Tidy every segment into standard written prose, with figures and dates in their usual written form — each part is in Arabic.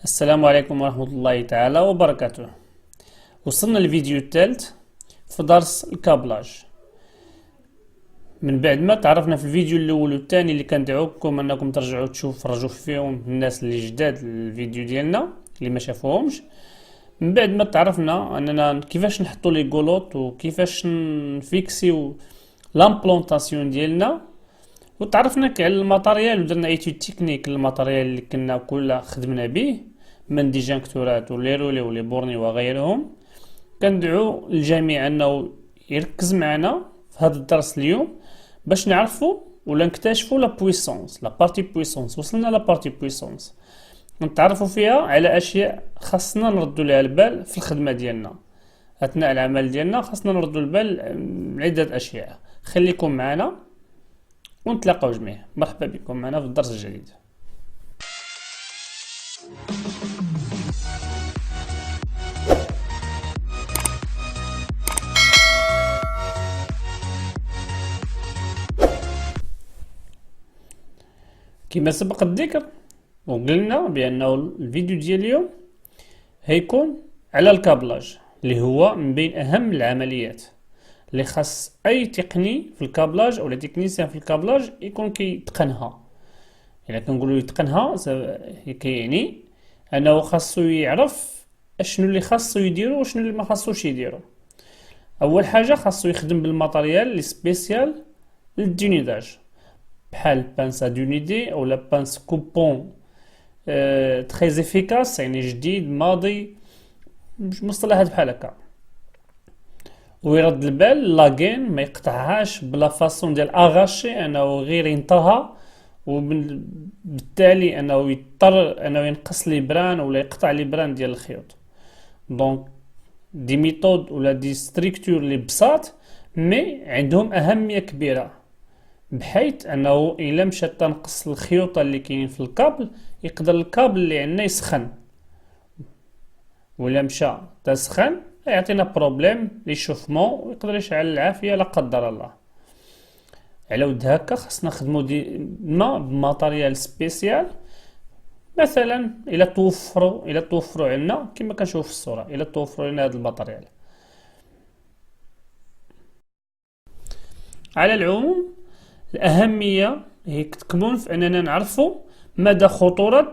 السلام عليكم ورحمة الله تعالى وبركاته. وصلنا للفيديو الثالث في درس الكابلاج. من بعد ما تعرفنا في الفيديو الاول والثاني اللي كندعوكم انكم ترجعوا تفرجوا فيهم الناس اللي جداد الفيديو ديالنا اللي ما شافوهمش. من بعد ما تعرفنا اننا كيفاش نحطوا لي غولوط وكيفاش نفيكسيو لامبلونطاسيون ديالنا، وتعرفنا على الماتريال ودرنا ايتود تكنيك للماتريال اللي كنا كلها خدمنا به من ديجانكتورات ولي رولي ولي بورني وغيرهم. كندعو الجميع انه يركز معنا في هذا الدرس اليوم باش نعرفوا ولا نكتشفوا لا بويسونس، لا بارتي بويسونس. وصلنا لا بارتي بويسونس نتعرفوا فيها على اشياء خاصنا نردوا لها البال في الخدمه ديالنا اثناء العمل ديالنا. خاصنا نردوا البال عده اشياء. خليكم معنا ونتلاقاو جميع. مرحبا بكم معنا في الدرس الجديد. كما سبق الذكر وقلنا بأنه الفيديو ديال اليوم هيكون على الكابلاج اللي هو من بين أهم العمليات اللي خاص أي تقني في الكابلاج أو تكنيسيان في الكابلاج يكون كيتقنها. إلا كنقولوا يتقنها كيعني أنه خاصو يعرف اشنو اللي خاصو يديرو وشنو اللي ما خاصوش يديرو. أول حاجة خاصو يخدم بالماتريال اللي سبيسيال للدينيداج بحال بانسا دونيدي او لا بانس كوبون تري افيكاس، يعني جديد ماضي مصطلحات بحال هكا. ويرد البال لاكين ما يقطعهاش بلا فاصون ديال اغاشي انه غير ينطرها، وبالتالي انه يضطر انه ينقص لي بران ولا يقطع لي بران ديال الخيوط. دونك دي ميثود ولا دي ستركتور اللي بساط مي عندهم اهميه كبيره، بحيث انه الا مشات تنقص الخيوط اللي كاينين في الكابل يقدر الكابل اللي عندنا يسخن، ولا مشى تسخن يعطينا بروبليم لي شوفمون ويقدر يشعل العافيه لا قدر الله. على ود هكا خاصنا نخدمو ديما بماتريال سبيسيال. مثلا الى توفروا عندنا كما كنشوف في الصوره، الى توفروا لنا هذا الماتريال. على العموم الأهمية هي تكمن في أننا نعرفوا مدى خطورة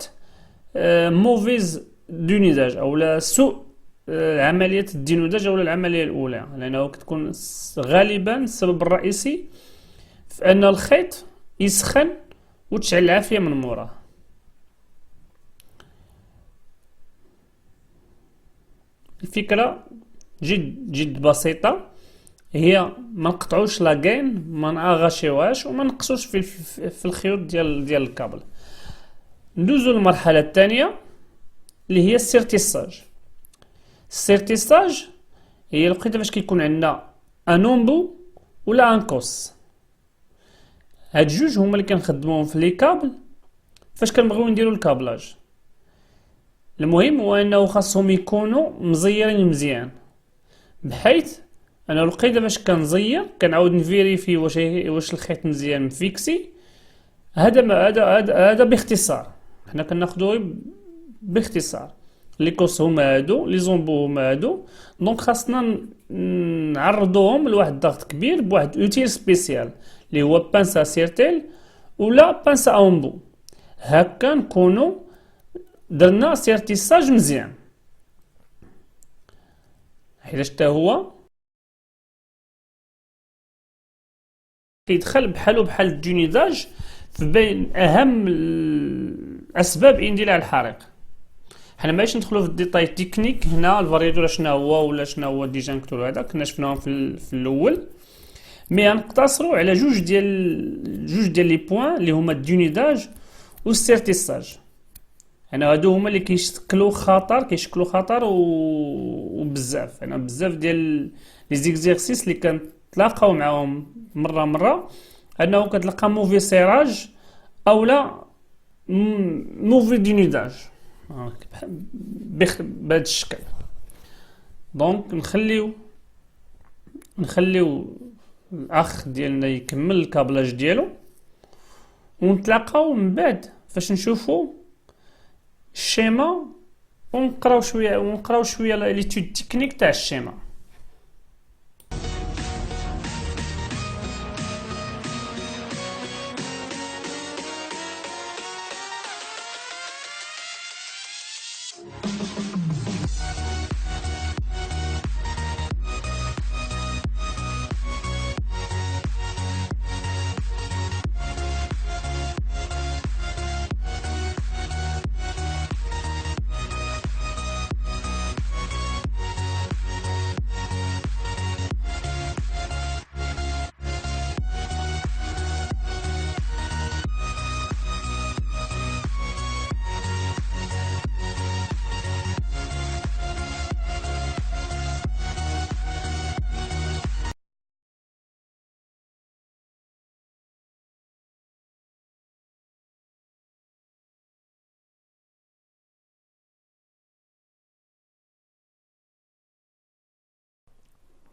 موفيز دونيزاج أو لا سوء عملية الدينوداج أو العملية الأولى، لأنه كتكون غالبا السبب الرئيسي في أن الخيط يسخن وتشعل العافية من موراه. الفكرة جد بسيطة، هي ما نقطعوش لاكين، ما ناغاشيوهاش وما نقصوش في الخيوط ديال الكابل. ندوزو للمرحله الثانيه اللي هي السيرتيساج. السيرتيساج هي لقيت باش كيكون عندنا ان اومبو ولا ان كوس. هاد جوج هما اللي كنخدموهم في لي كابل فاش كنبغيو نديرو الكابلاج. المهم هو انه خاصهم يكونوا مزيرين مزيان، بحيث انا لقيت باش كنزير كنعاود نفيريفي واش الخيط مزيان مفيكسي. هذا باختصار، حنا كناخذوه باختصار. لي كوس هما هادو، لي زومبو هما هادو. دونك خاصنا نعرضوهم لواحد الضغط كبير بواحد اوتيل سبيسيال اللي هو بانسا سيرتيل ولا بانسا اومبو. هكا نكونوا درنا سيرتيساج مزيان، حيت حتى هو كيدخل بحالو بحال الدونيداج في بين اهم الاسباب اندلاع الحريق. حنا ماشي ندخلو في الديتاي تكنيك هنا الفارياتور شنو هو ولا شنو هو ديجانكتور، هذا كنا شفناهم في الاول. مي غنقتصروا على جوج ديال لي بوين اللي هما الدونيداج والسيرتيساج. انا هادو هما اللي كيشكلوا خطر وبزاف. انا بزاف ديال لي زيكزيرسيس اللي كنتلاقاو معاهم مره انه كتلقى موفي سيراج او لا موفي دينيداج بهذا الشكل. دونك نخليو الاخ ديالنا يكمل الكابلاج ديالو ونتلاقاو من بعد فاش نشوفو الشيما ونقراو شويه ليتود تكنيك تاع الشيما.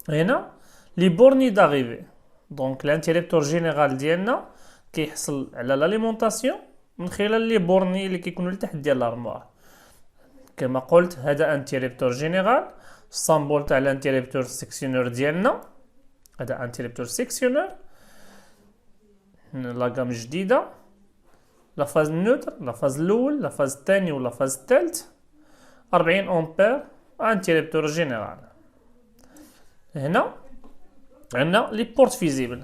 هنا لي بورني داريفي، دونك الانتريبتور جينيرال ديالنا كيحصل على لاليمونطاسيون من خلال لي بورني اللي كيكونوا لتحت ديال لارموار. كما قلت هذا انتريبتور جينيرال، السامبول تاع الانتريبتور سيكسيونور ديالنا هذا انتريبتور سيكسيونور، لا غام جديده، لا فاز نوتر، لا فاز الاول، لا فاز الثاني ولا فاز الثالث، 40 امبير، انتريبتور جينيرال. هنا عندنا لي بورت فيزيبل،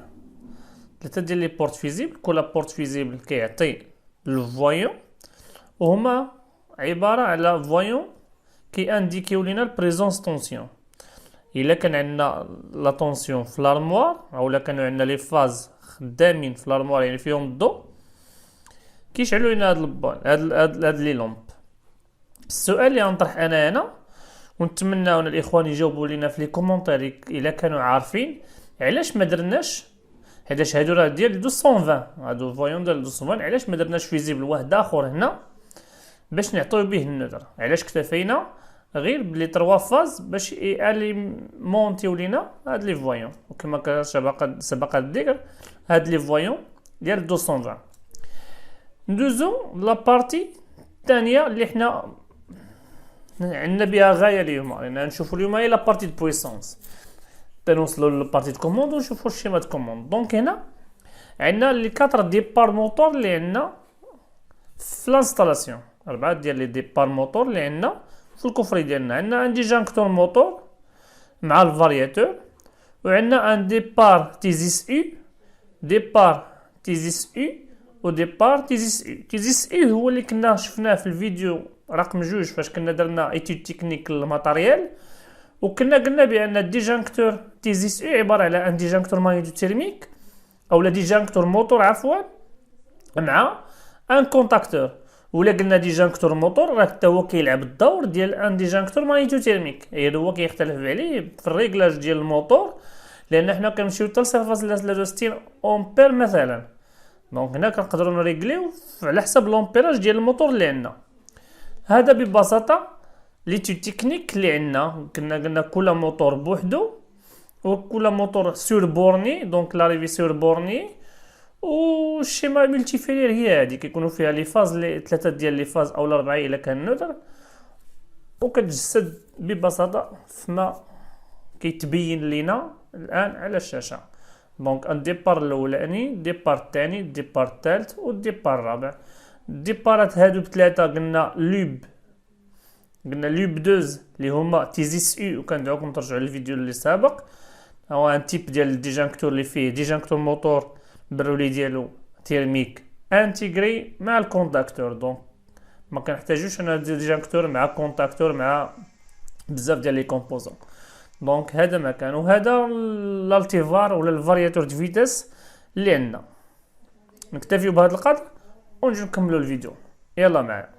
ثلاثه ديال لي بورت فيزيبل، كل بورت فيزيبل كيعطي لو فويون، وهما عباره على فويون كي انديكيو لينا البريزونس طونسيون. الا كان عندنا لا طونسيون في لارموار او الا كانوا عندنا لي فاز خدامين في لارموار يعني فيهم الضوء، كيشعلوا لنا هاد لي لومب. السؤال اللي غنطرح انا هنا ونتمنى ان الاخوان يجاوبوا لنا في لي كومونتير الا كانوا عارفين علاش ما درناش، حيتاش هادو راه ديال 220 هادو فويون ديال 220، علاش ما درناش فيزيبل واحد اخر هنا باش نعطيو به النذر؟ علاش اكتفينا غير بلي 3 فاز باش مونتيو لينا هاد لي فويون؟ وكما كان سبق الذكر هاد لي فويون ديال 220. ندوزو لا بارتي الثانيه اللي حنا عندنا بها غايه اليوم، يعني نشوفوا اليوم هي لا بارتي دو بويسونس، تنوصلوا للبارتي دو كوموند ونشوفوا الشيما دو كوموند. دونك هنا عندنا لي 4 ديبار موتور اللي عندنا في لانستالاسيون، 4 ديال لي ديبار موتور اللي عندنا في الكفري ديالنا. عندنا ان ديجانكتور موتور مع الفارياتور، وعندنا ان ديبار تيزيس او، ديبار تيزيس او، وديبار تيزيس او. تيزيس او هو اللي كنا شفناه في الفيديو رقم 2 فاش كنا درنا ايتود تكنيك للماتيريال، وكنا قلنا بان الديجانكتور تيزيس او عباره على ان ديجانكتور ماغنيتوثيرميك او لا ديجانكتور موتور عفوا مع ان كونتاكتور، ولا قلنا ديجانكتور موتور راه حتى هو كيلعب الدور ديال ان ديجانكتور ماغنيتوثيرميك، هي هو كيختلف عليه في الريغلاج ديال الموتور، لان حنا كنمشيو حتى 0.63 امبير مثلا. دونك هنا كنقدروا نريغليو على حسب لومبيراج ديال الموتور اللي عندنا. هذا ببساطه ليتود تكنيك اللي عندنا. كنا قلنا كل موتور بوحدو وكل موتور سور بورني، دونك لاريفي سور بورني، والشيما ملتيفيلير هي هذه كيكونوا فيها لي فاز، لي 3 ديال لي فاز او 4 الا كان نوتر، وكتجسد ببساطه فيما كيتبين لينا الان على الشاشه. دونك الديبار الاولاني، الديبار الثاني، الديبار الثالث والديبار الرابع. الديبارات هادو بثلاثه قلنا لوب دوز اللي هما تيزيس او، وكندعوكم ترجعوا للفيديو اللي سابق. هو ان تيب ديال الديجانكتور اللي فيه ديجانكتور موتور بالرولي ديالو تيرميك انتيغري مع الكونتاكتور، دونك ما كنحتاجوش انا ديجانكتور مع كونتاكتور مع بزاف ديال لي كومبوزون. دونك هذا مكان، وهذا الالتيفار ولا الفارياتور دو فيتاس اللي عندنا. نكتفيو بهذا القدر ونجي نكملوا الفيديو، يلا معايا.